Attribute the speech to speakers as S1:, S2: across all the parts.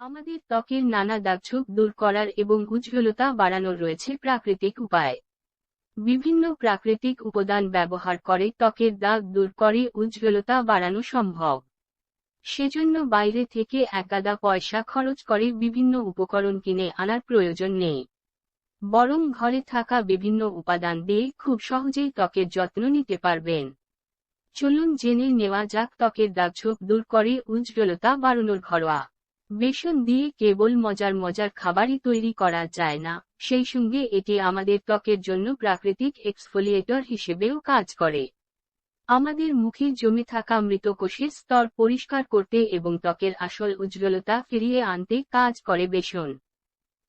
S1: আমাদের ত্বকের নানা দাগছোপ দূর করার এবং উজ্জ্বলতা বাড়ানোর রয়েছে প্রাকৃতিক উপায়। বিভিন্ন প্রাকৃতিক উপাদান ব্যবহার করে ত্বকের দাগ দূর করে উজ্জ্বলতা বাড়ানো সম্ভব। সেজন্য বাইরে থেকে একাদা পয়সা খরচ করে বিভিন্ন উপকরণ কিনে আনার প্রয়োজন নেই, বরং ঘরে থাকা বিভিন্ন উপাদান দিয়ে খুব সহজেই ত্বকের যত্ন নিতে পারবেন। চলুন জেনে নেওয়া যাক ত্বকের দাগছোপ দূর করে উজ্জ্বলতা বাড়ানোর ঘরোয়া। বেসন দিয়ে কেবল মজার মজার খাবারই তৈরি করা যায় না, সেই সঙ্গে এটি আমাদের ত্বকের জন্য প্রাকৃতিক এক্সফোলিয়েটর হিসেবেও কাজ করে। আমাদের মুখে জমে থাকা মৃত কোষের স্তর পরিষ্কার করতে এবং ত্বকের আসল উজ্জ্বলতা ফিরিয়ে আনতে কাজ করে বেসন।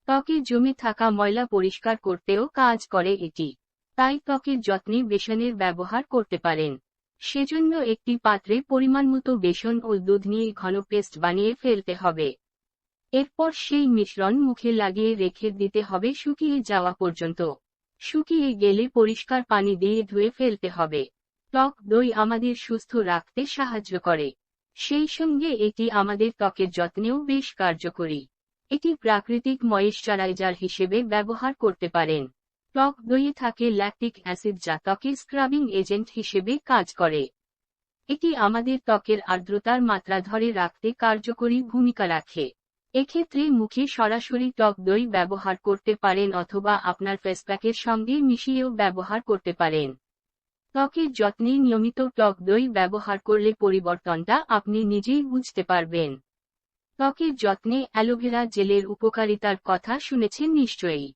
S1: ত্বকে জমে থাকা ময়লা পরিষ্কার করতেও কাজ করে এটি। তাই ত্বকের যত্নে বেসনের ব্যবহার করতে পারেন। সেজন্য একটি পাত্রে পরিমাণমতো বেসন ও দুধ নিয়ে ঘন পেস্ট বানিয়ে ফেলতে হবে। এরপর সেই মিশ্রণ মুখে লাগিয়ে রেখে দিতে হবে শুকিয়ে যাওয়া পর্যন্ত। শুকিয়ে গেলে পরিষ্কার পানি দিয়ে ধুয়ে ফেলতে হবে। টক দই আমাদের সুস্থ রাখতে সাহায্য করে, সেই সঙ্গে এটি আমাদের ত্বকের যত্নেও বেশ কার্যকরী। এটি প্রাকৃতিক ময়েশ্চারাইজার হিসেবে ব্যবহার করতে পারেন। টক দইয়ে থাকে ল্যাকটিক অ্যাসিড যা ত্বকে স্ক্রাবিং এজেন্ট হিসেবে কাজ করে। এটি আমাদের ত্বকের আর্দ্রতার মাত্রা ধরে রাখতে কার্যকরী ভূমিকা রাখে। এক্ষেত্রে মুখে সরাসরি টক দই ব্যবহার করতে পারেন অথবা আপনার ফেসপ্যাকের সঙ্গে মিশিয়েও ব্যবহার করতে পারেন। ত্বকের যত্নে নিয়মিত টক দই ব্যবহার করলে পরিবর্তনটা আপনি নিজেই বুঝতে পারবেন। ত্বকের যত্নে অ্যালোভেরা জেলের উপকারিতার কথা শুনেছেন নিশ্চয়ই।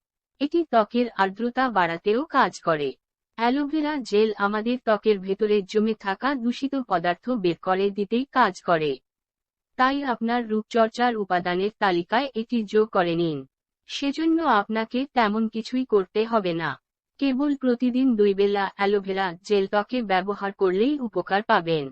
S1: এটি ত্বকের আর্দ্রতা বাড়াতেও কাজ করে। অ্যালোভেরা জেল আমাদের ত্বকের ভেতরে জমে থাকা দূষিত পদার্থ বের করে দিতেই কাজ করে। তাই আপনার রূপচর্চার উপাদানের তালিকায় এটি যোগ করে নিন। সেজন্য আপনাকে তেমন কিছুই করতে হবে না, কেবল প্রতিদিন 2 বেলা অ্যালোভেরা জেল ত্বকে ব্যবহার করলেই উপকার পাবেন।